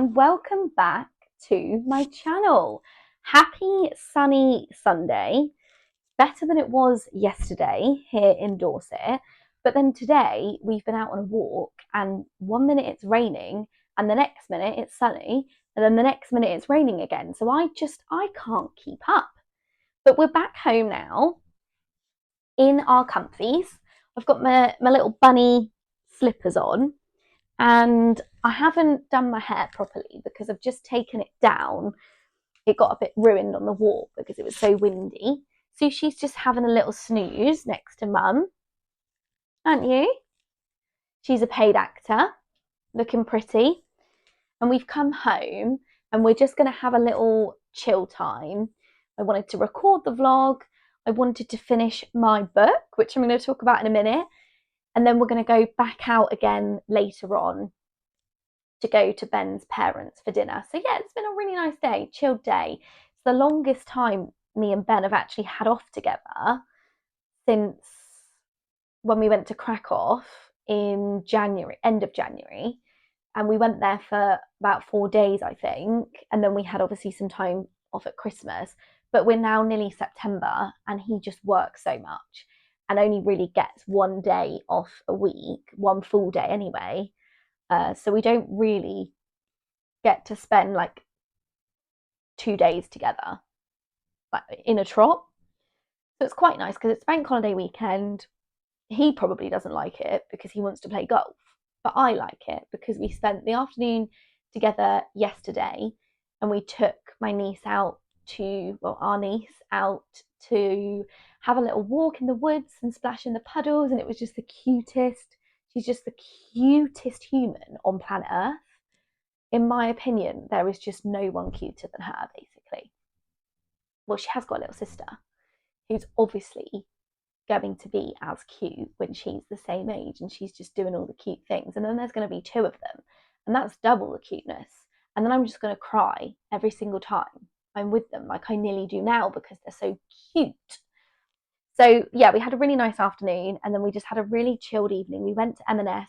and welcome back to my channel. Happy sunny Sunday. Better than it was yesterday here in Dorset, but then today we've been out on a walk and 1 minute it's raining and the next minute it's sunny and then the next minute it's raining again. So I can't keep up. But we're back home now in our comfies. I've got my little bunny slippers on. And I haven't done my hair properly because I've just taken it down. It got a bit ruined on the walk because it was so windy. So she's just having a little snooze next to mum, aren't you? She's a paid actor, looking pretty. And we've come home and we're just going to have a little chill time. I wanted to record the vlog. I wanted to finish my book, which I'm going to talk about in a minute. And then we're going to go back out again later on to go to Ben's parents for dinner. So yeah, it's been a really nice day, chilled day. It's the longest time me and Ben have actually had off together since when we went to Krakow in January, end of January. And we went there for about 4 days, I think. And then we had obviously some time off at Christmas. But we're now nearly September and he just works so much and only really gets 1 day off a week, one full day anyway. So we don't really get to spend like 2 days together, like in a trot. So it's quite nice because it's bank holiday weekend. He probably doesn't like it because he wants to play golf, but I like it because we spent the afternoon together yesterday and we took my niece out to, well, our niece out to have a little walk in the woods and splash in the puddles, and it was just the cutest. She's just the cutest human on planet Earth. In my opinion, there is just no one cuter than her, basically. Well, she has got a little sister who's obviously going to be as cute when she's the same age and she's just doing all the cute things. And then there's going to be 2 of them, and that's double the cuteness. And then I'm just going to cry every single time I'm with them, like I nearly do now because they're so cute. So yeah, we had a really nice afternoon and then we just had a really chilled evening. We went to M&S,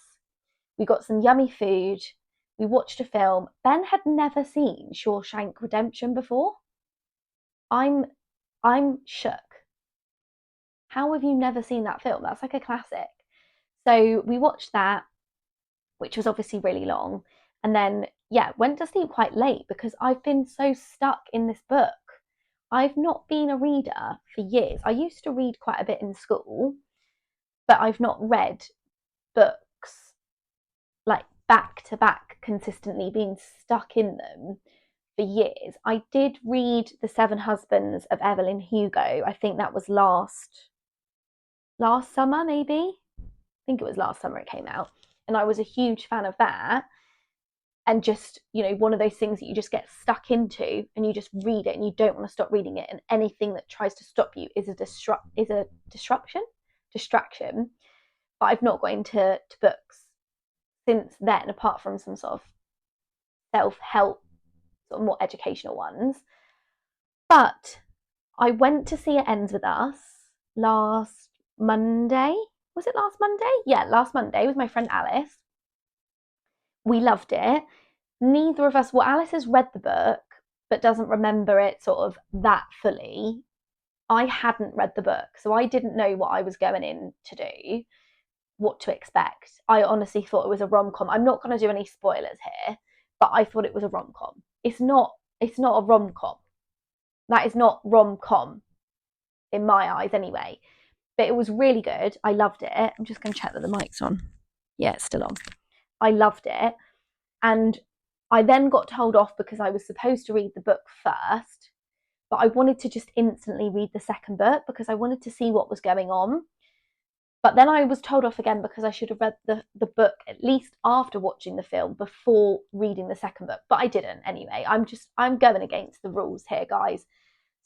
we got some yummy food, we watched a film. Ben had never seen Shawshank Redemption before. I'm shook. How have you never seen that film? That's like a classic. So we watched that, which was obviously really long. And then, yeah, went to sleep quite late because I've been so stuck in this book. I've not been a reader for years. I used to read quite a bit in school, but I've not read books like back to back consistently, being stuck in them for years. I did read The 7 Husbands of Evelyn Hugo. I think that was last summer, maybe. I think it was last summer it came out. And I was a huge fan of that. And just, you know, one of those things that you just get stuck into and you just read it and you don't want to stop reading it. And anything that tries to stop you is a distraction. But I've not got into books since then, apart from some sort of self-help, sort of more educational ones. But I went to see It Ends With Us last Monday. Was it last Monday? Yeah, last Monday with my friend Alice. We loved it. Neither of us, well, Alice has read the book but doesn't remember it sort of that fully. I hadn't read the book, so I didn't know what I was going in to do, what to expect. I honestly thought it was a rom-com. I'm not going to do any spoilers here, but I thought it was a rom-com. It's not a rom-com. That is not rom-com in my eyes anyway. But it was really good. I loved it. I'm just going to check that the mic's on. Yeah, it's still on. I loved it. And I then got told off because I was supposed to read the book first, but I wanted to just instantly read the second book because I wanted to see what was going on. But then I was told off again because I should have read the book at least after watching the film before reading the second book. But I didn't anyway. I'm going against the rules here, guys.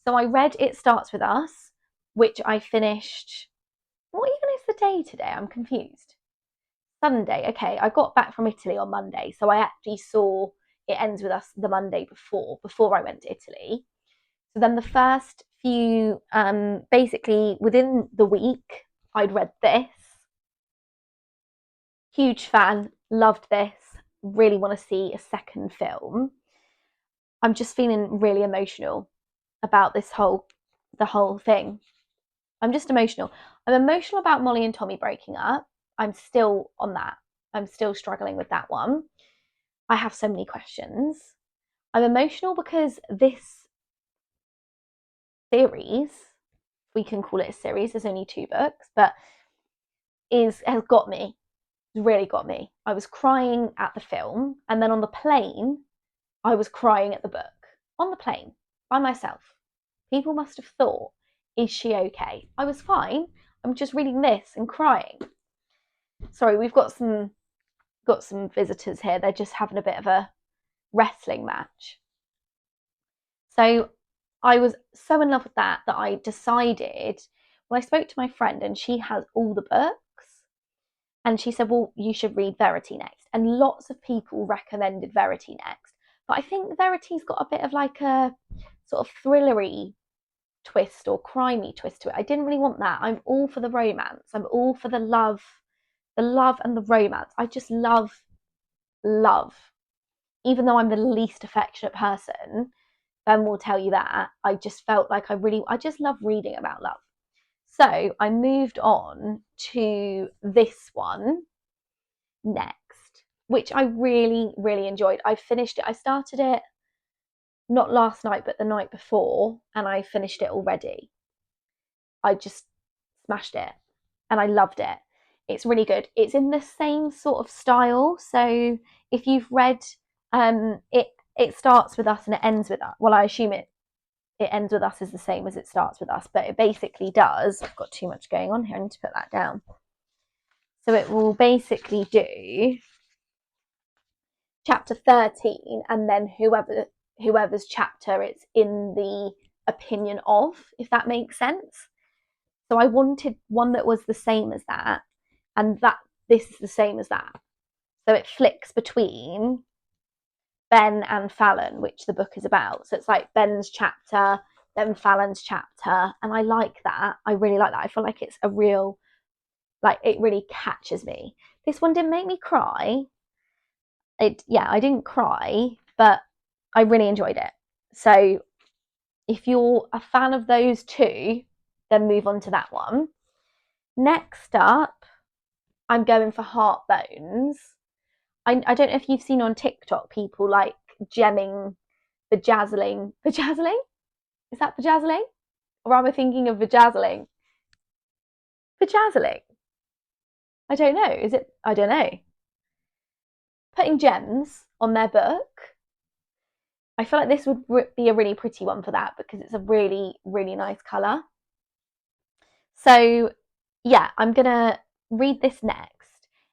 So I read It Starts With Us, which I finished. What even is the day today? I'm confused. Sunday. Okay, I got back from Italy on Monday, so I actually saw It Ends With Us the Monday before I went to Italy. So then the first few, basically within the week, I'd read this. Huge fan, loved this. really want to see a second film. I'm just feeling really emotional about the whole thing. I'm just emotional. I'm emotional about Molly and Tommy breaking up. I'm still on that. I'm still struggling with that one. I have so many questions. I'm emotional because this series, we can call it a series, there's only 2 books, but has got me. It's really got me. I was crying at the film, and then on the plane, I was crying at the book. On the plane, by myself. People must have thought, is she okay? I was fine. I'm just reading this and crying. Sorry, we've got some visitors here. They're just having a bit of a wrestling match. So I was so in love with that I decided, when I spoke to my friend and she has all the books, and she said, well, you should read Verity next. And lots of people recommended Verity next. But I think Verity's got a bit of like a sort of thrillery twist or crimey twist to it. I didn't really want that. I'm all for the romance. I'm all for the love and the romance. I just love. Even though I'm the least affectionate person, Ben will tell you that. I just felt like I just love reading about love. So I moved on to this one next, which I really, really enjoyed. I finished it. I started it not last night, but the night before, and I finished it already. I just smashed it and I loved it. It's really good. It's in the same sort of style. So if you've read it starts with us and it ends with us. Well, I assume it ends with us is the same as it starts with us, but it basically does. I've got too much going on here. I need to put that down. So it will basically do chapter 13 and then whoever's chapter it's in the opinion of, if that makes sense. So I wanted one that was the same as that, and that this is the same as that. So it flicks between Ben and Fallon, which the book is about. So it's like Ben's chapter, then Fallon's chapter, and I like that. I really like that. I feel like it's a real, like, it really catches me. This one didn't make me cry. I didn't cry, but I really enjoyed it. So if you're a fan of those 2, then move on to that one. Next up, I'm going for Heartbones. I don't know if you've seen on TikTok people like bejazzling. Is that bejazzling? Or am I thinking of bejazzling? Bejazzling? I don't know. Is it? I don't know. Putting gems on their book. I feel like this would be a really pretty one for that because it's a really, really nice colour. So yeah, I'm going to read this next.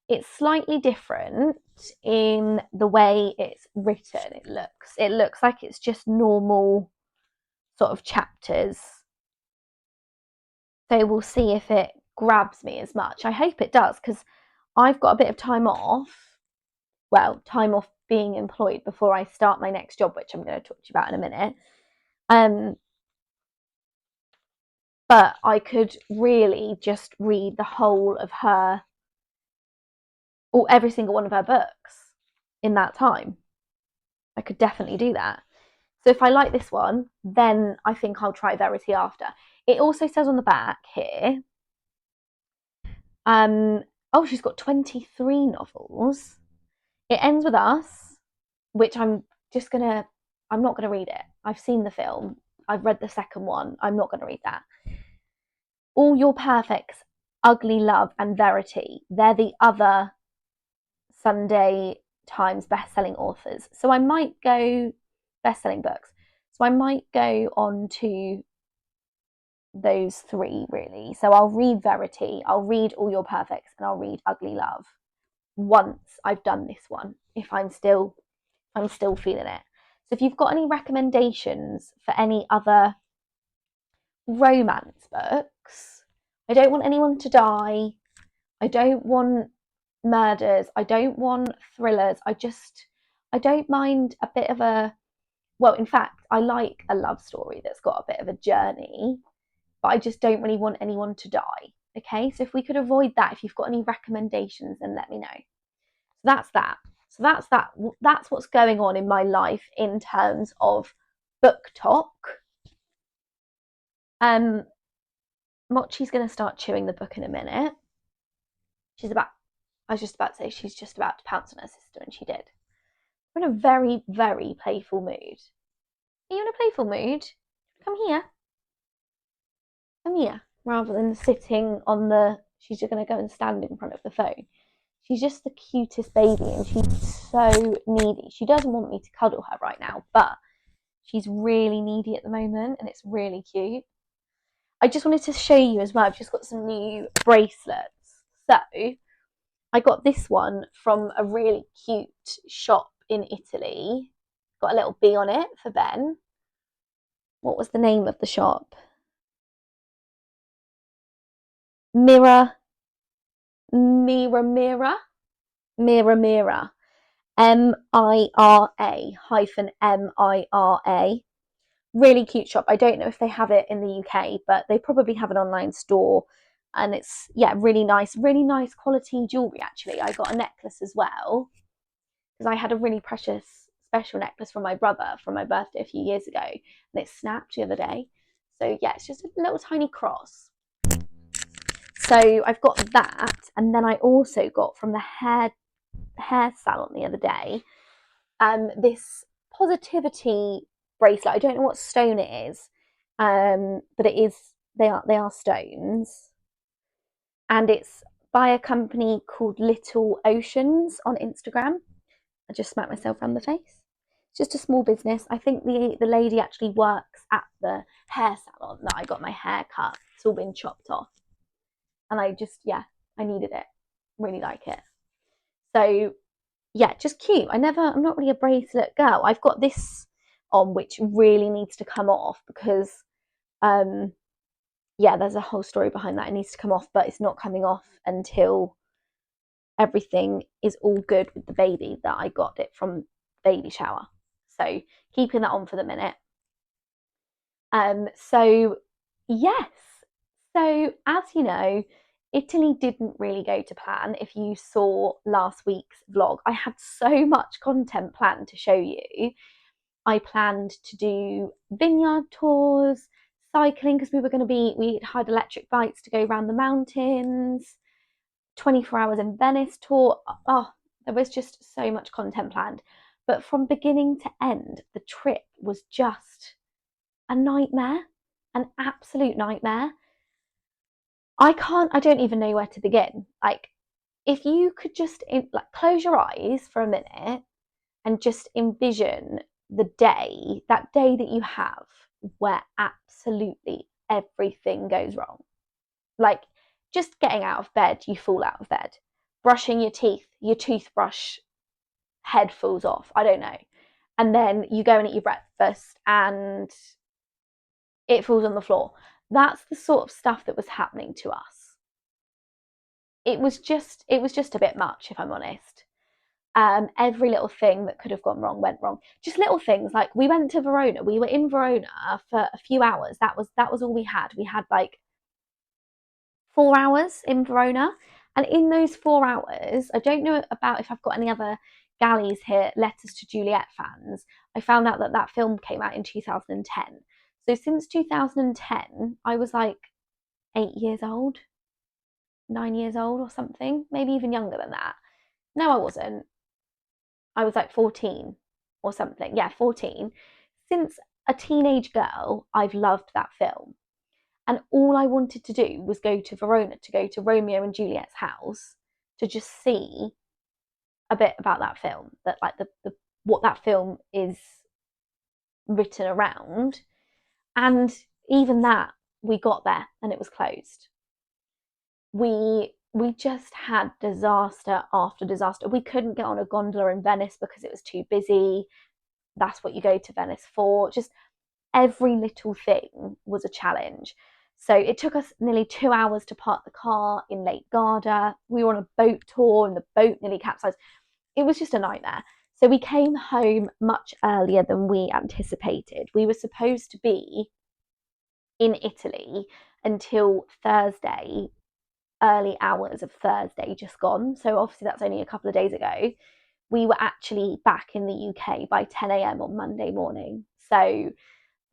It's slightly different in the way it's written. It looks like it's just normal sort of chapters. So we'll see if it grabs me as much. I hope it does because I've got a bit of time off. Well, time off being employed before I start my next job, which I'm going to talk to you about in a minute. But I could really just read the whole of her, or every single one of her books in that time. I could definitely do that. So if I like this one, then I think I'll try Verity after. It also says on the back here, oh, she's got 23 novels. It ends with us, which I'm not gonna read it. I've seen the film. I've read the second one. I'm not gonna read that. All Your Perfects, Ugly Love, and Verity. They're the other Sunday Times best-selling authors. So I might go best-selling books. So I might go on to those 3 really. So I'll read Verity, I'll read All Your Perfects, and I'll read Ugly Love once I've done this one, if I'm still feeling it. So if you've got any recommendations for any other romance books, I don't want anyone to die. I don't want murders. I don't want thrillers. I don't mind a bit of a, well, in fact, I like a love story that's got a bit of a journey, but I just don't really want anyone to die. Okay, so if we could avoid that, if you've got any recommendations, then let me know. So that's that. So that's what's going on in my life in terms of book talk. Mochi's going to start chewing the book in a minute. I was just about to say she's just about to pounce on her sister, and she did. We're in a very, very playful mood. Are you in a playful mood? Come here. Come here. Rather than sitting on the, she's just going to go and stand in front of the phone. She's just the cutest baby, and she's so needy. She doesn't want me to cuddle her right now, but she's really needy at the moment, and it's really cute. I just wanted to show you as well, I've just got some new bracelets. So I got this one from a really cute shop in Italy. Got a little bee on it for Ben. What was the name of the shop? Mira. MIRA. MIRA. Really cute shop. I don't know if they have it in the UK, but they probably have an online store. And it's, yeah, really nice quality jewellery actually. I got a necklace as well, because I had a really precious special necklace from my brother from my birthday a few years ago, and it snapped the other day. So yeah, it's just a little tiny cross. So I've got that, and then I also got from the hair salon the other day this positivity bracelet. I don't know what stone it is, but it is. They are stones, and it's by a company called Little Oceans on Instagram. I just smacked myself around the face. It's just a small business. I think the lady actually works at the hair salon that I got my hair cut. It's all been chopped off, and I needed it. Really like it. So yeah, just cute. I'm not really a bracelet girl. I've got this on which really needs to come off because there's a whole story behind that. It needs to come off, but it's not coming off until everything is all good with the baby that I got it from baby shower. So keeping that on for the minute. So yes. So as you know, Italy didn't really go to plan. If you saw last week's vlog, I had so much content planned to show you. I planned to do vineyard tours, cycling, because we had electric bikes to go around the mountains, 24 hours in Venice tour. Oh, there was just so much content planned. But from beginning to end, the trip was just a nightmare, an absolute nightmare. I don't even know where to begin. Like, if you could just close your eyes for a minute and just envision that day that you have where absolutely everything goes wrong. Like, just getting out of bed, you fall out of bed. Brushing your teeth, your toothbrush head falls off. I don't know. And then you go and eat your breakfast and it falls on the floor. That's the sort of stuff that was happening to us. It was just a bit much, if I'm honest. Every little thing that could have gone wrong went wrong. Just little things like we went to Verona. We were in Verona for a few hours. That was all we had. We had like 4 hours in Verona, and in those 4 hours, I don't know about if I've got any other galleys here, Letters to Juliet fans. I found out that film came out in 2010. So since 2010, I was like 8 years old, 9 years old or something, maybe even younger than that. No, I wasn't. I was like 14 or something. Yeah, 14. Since a teenage girl, I've loved that film. And all I wanted to do was go to Verona, to go to Romeo and Juliet's house, to just see a bit about that film, that like what that film is written around. And even that, we got there and it was closed. We just had disaster after disaster. We couldn't get on a gondola in Venice because it was too busy. That's what you go to Venice for. Just every little thing was a challenge. So it took us nearly 2 hours to park the car in Lake Garda. We were on a boat tour and the boat nearly capsized. It was just a nightmare. So we came home much earlier than we anticipated. We were supposed to be in Italy until Thursday, early hours of Thursday just gone. So obviously that's only a couple of days ago. we were actually back in the UK by 10 a.m. on Monday morning. So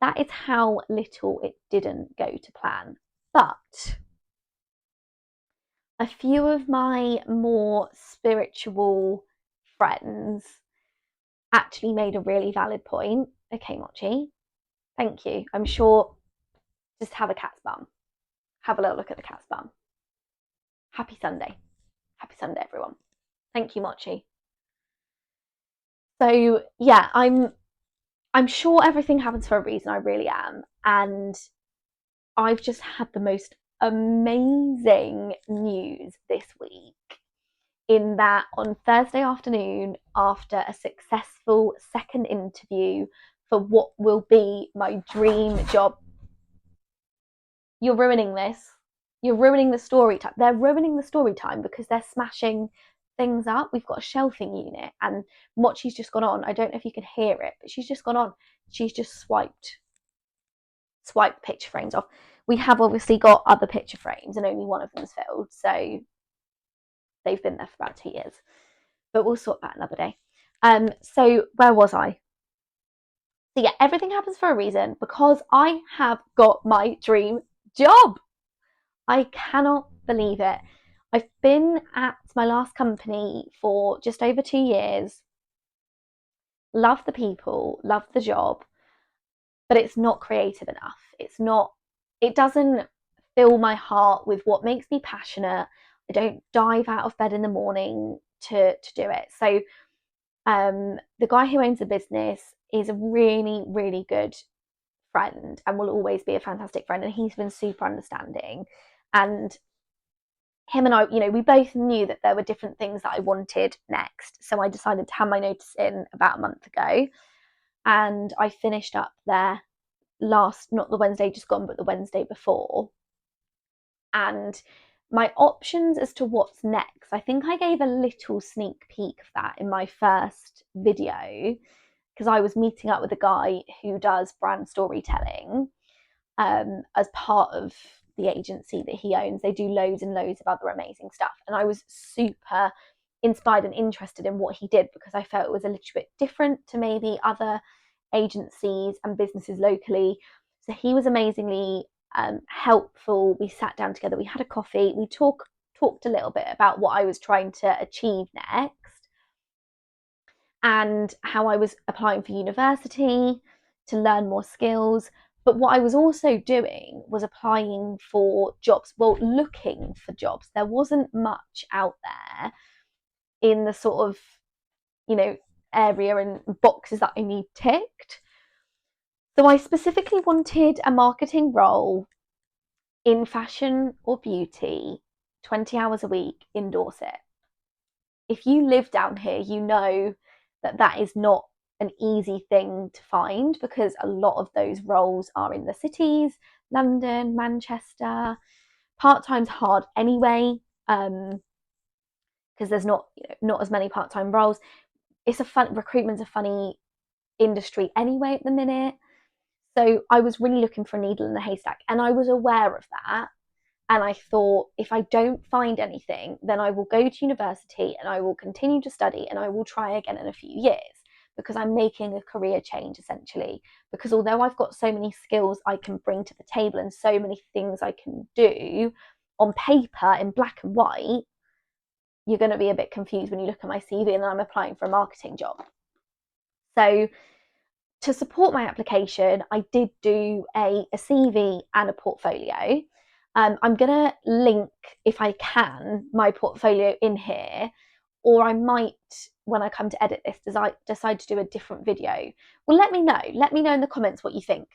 that is how little it didn't go to plan. But a few of my more spiritual friends actually made a really valid point. Okay, Mochi, thank you. I'm sure, just have a cat's bum. Have a little look at the cat's bum. Happy Sunday. Happy Sunday, everyone. Thank you, Mochi. So yeah, I'm sure everything happens for a reason. I really am. And I've just had the most amazing news this week, in that on Thursday afternoon, after a successful second interview for what will be my dream job. You're ruining this. You're ruining the story time. They're ruining the story time because they're smashing things up. We've got a shelving unit, and Mochi's just gone on. I don't know if you can hear it, but she's just gone on. She's just swiped picture frames off. We have obviously got other picture frames, and only one of them's filled, so they've been there for about 2 years. But we'll sort that another day. So where was I? So yeah, everything happens for a reason, because I have got my dream job. I cannot believe it. I've been at my last company for just over 2 years. Love the people, love the job, but it's not creative enough. It doesn't fill my heart with what makes me passionate. I don't dive out of bed in the morning to do it. So the guy who owns the business is a really, really good friend and will always be a fantastic friend. And he's been super understanding. And him and I, we both knew that there were different things that I wanted next. So I decided to hand my notice in about a month ago. And I finished up there not the Wednesday just gone, but the Wednesday before. And my options as to what's next, I think I gave a little sneak peek of that in my first video, because I was meeting up with a guy who does brand storytelling as part of the agency that he owns. They do loads and loads of other amazing stuff. And I was super inspired and interested in what he did, because I felt it was a little bit different to maybe other agencies and businesses locally. So he was amazingly helpful. We sat down together, we had a coffee, we talked a little bit about what I was trying to achieve next, and how I was applying for university to learn more skills. But what I was also doing was applying for jobs, looking for jobs. There wasn't much out there in the sort of, area and boxes that I need ticked. So I specifically wanted a marketing role in fashion or beauty, 20 hours a week in Dorset. If you live down here, you know that is not an easy thing to find, because a lot of those roles are in the cities, London, Manchester. Part-time's hard anyway, because there's not as many part-time roles. Recruitment's a funny industry anyway at the minute. So I was really looking for a needle in the haystack, and I was aware of that. And I thought, if I don't find anything, then I will go to university and I will continue to study and I will try again in a few years, because I'm making a career change essentially. Because although I've got so many skills I can bring to the table and so many things I can do on paper in black and white, you're going to be a bit confused when you look at my CV and I'm applying for a marketing job. So to support my application, I did do a CV and a portfolio. I'm going to link, if I can, my portfolio in here, or I might, when I come to edit this, decide to do a different video. Well, let me know. Let me know in the comments what you think.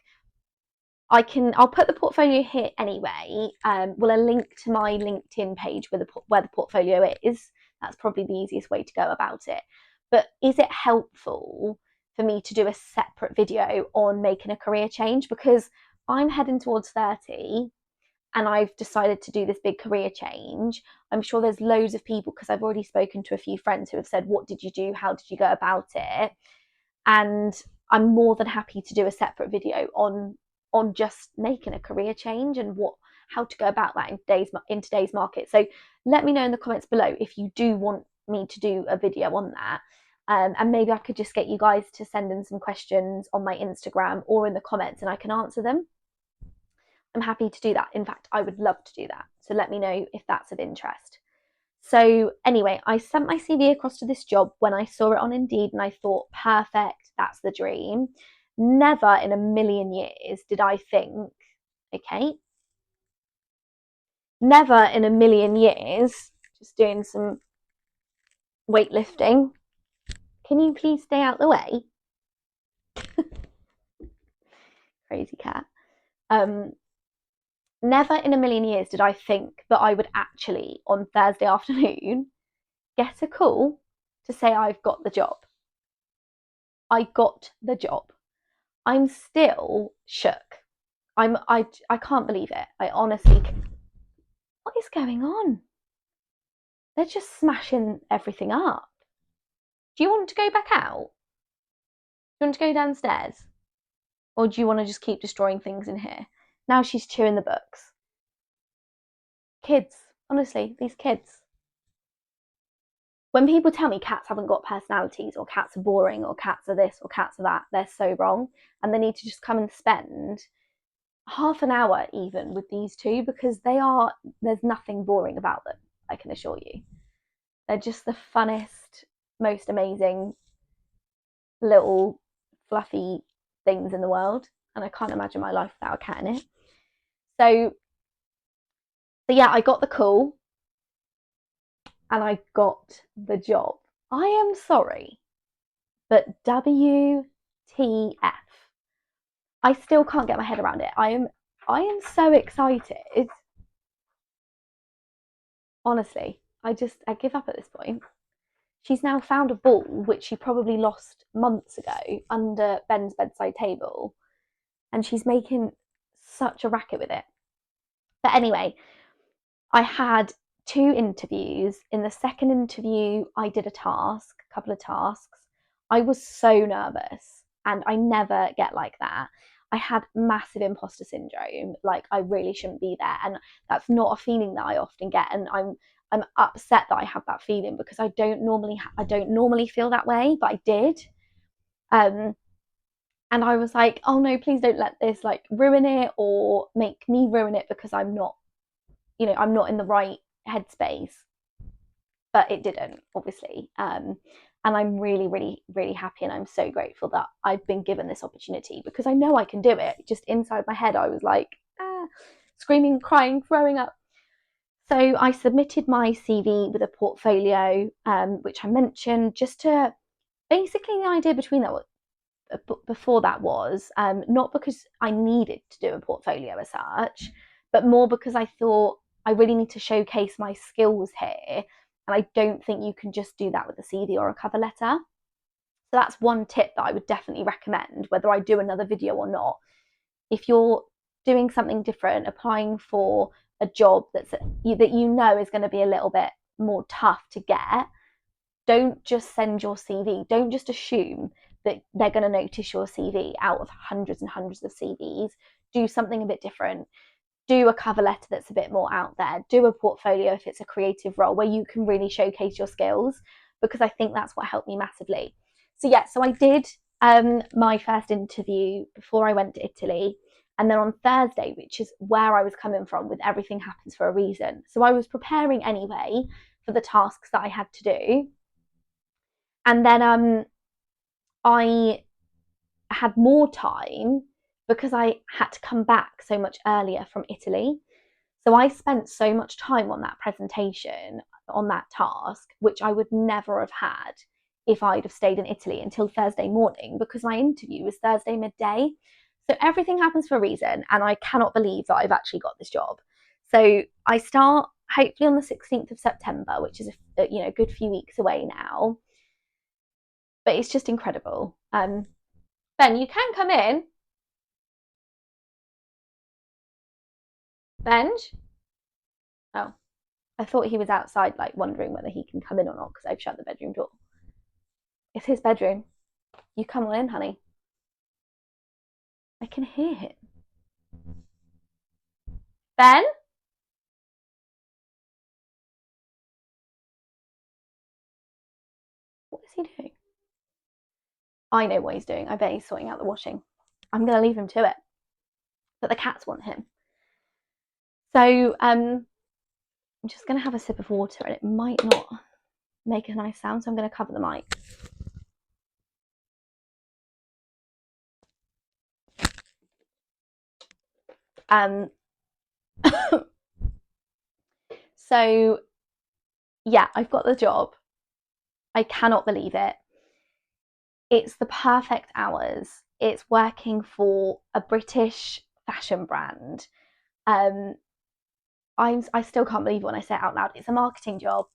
I'll put the portfolio here anyway. Well, a link to my LinkedIn page where the portfolio is. That's probably the easiest way to go about it. But is it helpful for me to do a separate video on making a career change? Because I'm heading towards 30 and I've decided to do this big career change. I'm sure there's loads of people, because I've already spoken to a few friends who have said, what did you do? How did you go about it? And I'm more than happy to do a separate video on just making a career change and how to go about that in today's market. So let me know in the comments below if you do want me to do a video on that. And maybe I could just get you guys to send in some questions on my Instagram or in the comments and I can answer them. I'm happy to do that. In fact, I would love to do that. So let me know if that's of interest. So anyway, I sent my CV across to this job when I saw it on Indeed and I thought, perfect, that's the dream. Never in a million years did I think, okay, never in a million years, just doing some weightlifting. Can you please stay out the way? Crazy cat. Never in a million years did I think that I would actually, on Thursday afternoon, get a call to say I've got the job. I got the job. I'm still shook. I can't believe it. I honestly, what is going on? They're just smashing everything up. Do you want to go back out? Do you want to go downstairs? Or do you want to just keep destroying things in here? Now she's chewing the books. Kids, honestly, these kids. When people tell me cats haven't got personalities or cats are boring or cats are this or cats are that, they're so wrong. And they need to just come and spend half an hour even with these two because there's nothing boring about them, I can assure you. They're just the funnest, most amazing little fluffy things in the world. And I can't imagine my life without a cat in it. So yeah, I got the call and I got the job. I am sorry, but WTF. I still can't get my head around it. I am so excited. Honestly, I give up at this point. She's now found a ball which she probably lost months ago under Ben's bedside table, and she's making such a racket with it. But anyway, I had 2 interviews. In the second interview, I did a couple of tasks. I was so nervous, and I never get like that. I had massive imposter syndrome, like I really shouldn't be there, and that's not a feeling that I often get. And I'm upset that I have that feeling because I don't normally feel that way, but I did. And I was like, oh no, please don't let this like ruin it or make me ruin it because I'm not in the right headspace. But it didn't, obviously. And I'm really, really, really happy and I'm so grateful that I've been given this opportunity because I know I can do it. Just inside my head, I was like, screaming, crying, throwing up. So I submitted my CV with a portfolio, which I mentioned, just to basically the idea before that was not because I needed to do a portfolio as such, but more because I thought I really need to showcase my skills here. And I don't think you can just do that with a CV or a cover letter. So that's one tip that I would definitely recommend, whether I do another video or not. If you're doing something different, applying for a job that you know is going to be a little bit more tough to get, don't just send your CV. Don't just assume that they're going to notice your CV out of hundreds and hundreds of CVs. Do something a bit different. Do a cover letter that's a bit more out there. Do a portfolio if it's a creative role where you can really showcase your skills, because I think that's what helped me massively. So yeah, so I did my first interview before I went to Italy. And then on Thursday, which is where I was coming from with everything happens for a reason. So I was preparing anyway for the tasks that I had to do. And then I had more time because I had to come back so much earlier from Italy. So I spent so much time on that presentation, on that task, which I would never have had if I'd have stayed in Italy until Thursday morning, because my interview was Thursday midday. So everything happens for a reason, and I cannot believe that I've actually got this job. So I start hopefully on the 16th of September, which is a good few weeks away now. But it's just incredible. Ben, you can come in. Benj? Oh, I thought he was outside, like wondering whether he can come in or not because I've shut the bedroom door. It's his bedroom. You come on in, honey. I can hear him. Ben? What is he doing? I know what he's doing. I bet he's sorting out the washing. I'm going to leave him to it. But the cats want him. So I'm just going to have a sip of water, and it might not make a nice sound, so I'm going to cover the mic. So yeah, I've got the job. I cannot believe it. It's the perfect hours. It's working for a British fashion brand. I still can't believe it when I say it out loud. It's a marketing job.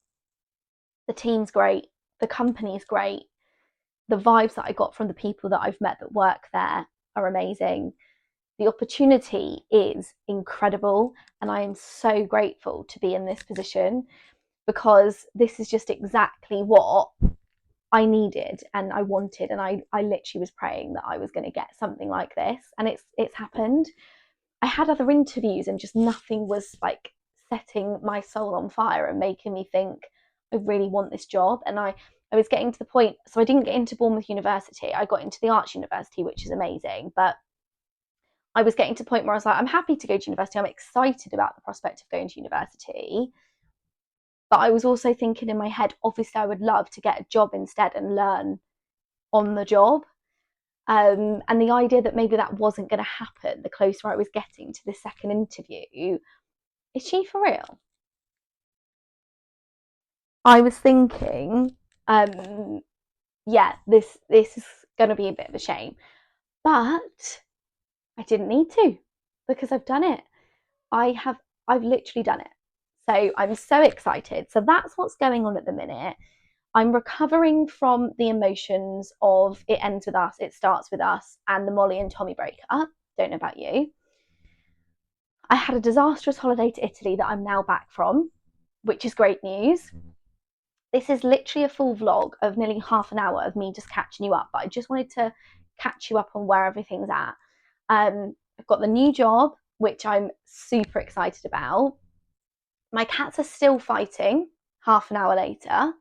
The team's great. The company's great. The vibes that I got from the people that I've met that work there are amazing. The opportunity is incredible, and I am so grateful to be in this position, because this is just exactly what I needed and I wanted, and I literally was praying that I was going to get something like this, and it's happened. I had other interviews and just nothing was like setting my soul on fire and making me think I really want this job. And I was getting to the point, so I didn't get into Bournemouth University. I got into the Arts University, which is amazing, but I was getting to the point where I was like, I'm happy to go to university. I'm excited about the prospect of going to university. But I was also thinking in my head, obviously, I would love to get a job instead and learn on the job. And the idea that maybe that wasn't going to happen the closer I was getting to the second interview, is she for real? I was thinking, yeah, this is going to be a bit of a shame. But I didn't need to, because I've done it. I've literally done it. So I'm so excited. So that's what's going on at the minute. I'm recovering from the emotions of it ends with us, it starts with us, and the Molly and Tommy breakup. Don't know about you. I had a disastrous holiday to Italy that I'm now back from, which is great news. This is literally a full vlog of nearly half an hour of me just catching you up, but I just wanted to catch you up on where everything's at. I've got the new job, which I'm super excited about. My cats are still fighting half an hour later.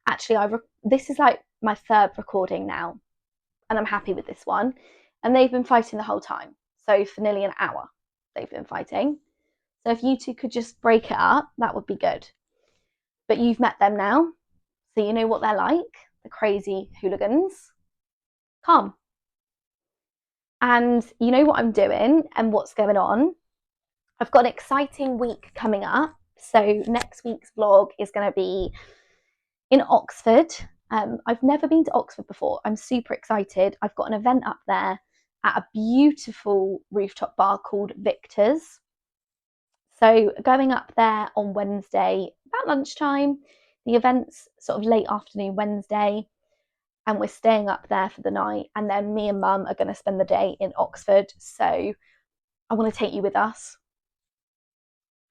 Actually, this is like my third recording now, and I'm happy with this one. And they've been fighting the whole time. So for nearly an hour, they've been fighting. So if you two could just break it up, that would be good. But you've met them now, so you know what they're like, the crazy hooligans. Calm. And you know what I'm doing and what's going on. I've got an exciting week coming up. So next week's vlog is going to be in Oxford. I've never been to Oxford before. I'm super excited. I've got an event up there at a beautiful rooftop bar called Victor's. So going up there on Wednesday about lunchtime. The event's sort of late afternoon Wednesday, and we're staying up there for the night. And then me and Mum are going to spend the day in Oxford. So I want to take you with us.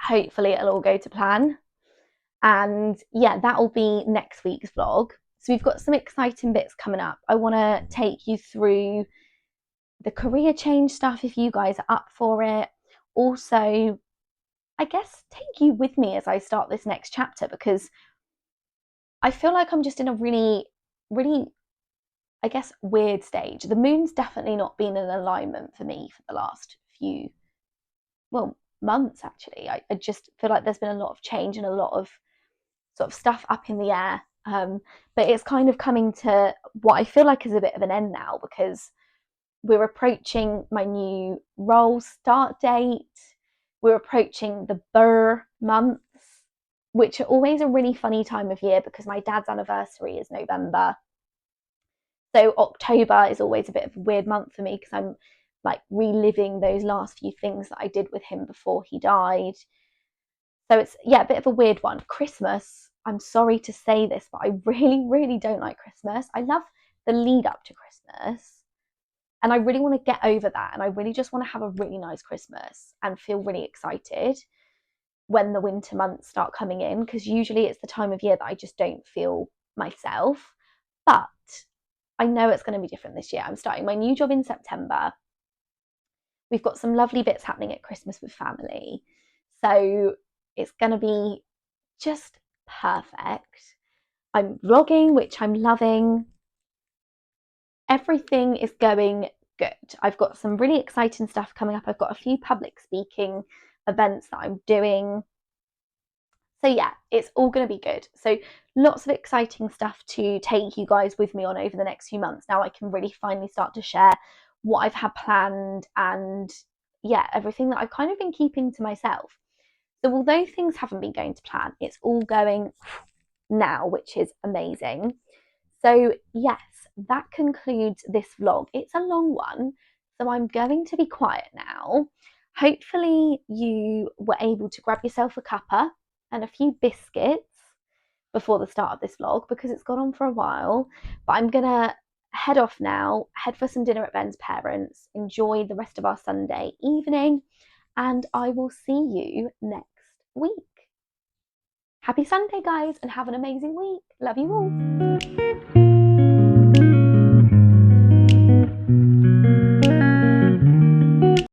Hopefully it'll all go to plan. And yeah, that'll be next week's vlog. So we've got some exciting bits coming up. I want to take you through the career change stuff if you guys are up for it. Also, I guess take you with me as I start this next chapter, because I feel like I'm just in a really, really, I guess, weird stage. The moon's definitely not been in alignment for me for the last few, well, months actually. I just feel like there's been a lot of change and a lot of sort of stuff up in the air. But it's kind of coming to what I feel like is a bit of an end now, because we're approaching my new role start date. We're approaching the Burr months, which are always a really funny time of year because my dad's anniversary is November. So October is always a bit of a weird month for me because I'm like reliving those last few things that I did with him before he died. So it's, yeah, a bit of a weird one. Christmas, I'm sorry to say this, but I really, really don't like Christmas. I love the lead up to Christmas, and I really want to get over that. And I really just want to have a really nice Christmas and feel really excited when the winter months start coming in, because usually it's the time of year that I just don't feel myself. But I know it's going to be different this year. I'm starting my new job in September. We've got some lovely bits happening at Christmas with family. So it's going to be just perfect. I'm vlogging, which I'm loving. everything is going good. I've got some really exciting stuff coming up. I've got a few public speaking events that I'm doing. So yeah, it's all going to be good. So lots of exciting stuff to take you guys with me on over the next few months. Now I can really finally start to share what I've had planned and yeah, everything that I've kind of been keeping to myself. So although things haven't been going to plan, it's all going now, which is amazing. So yes, that concludes this vlog. It's a long one, so I'm going to be quiet now. Hopefully you were able to grab yourself a cuppa and a few biscuits before the start of this vlog because it's gone on for a while. But I'm gonna head off now, head for some dinner at Ben's parents, enjoy the rest of our Sunday evening, and I will see you next week. Happy Sunday, guys, and have an amazing week. Love you all.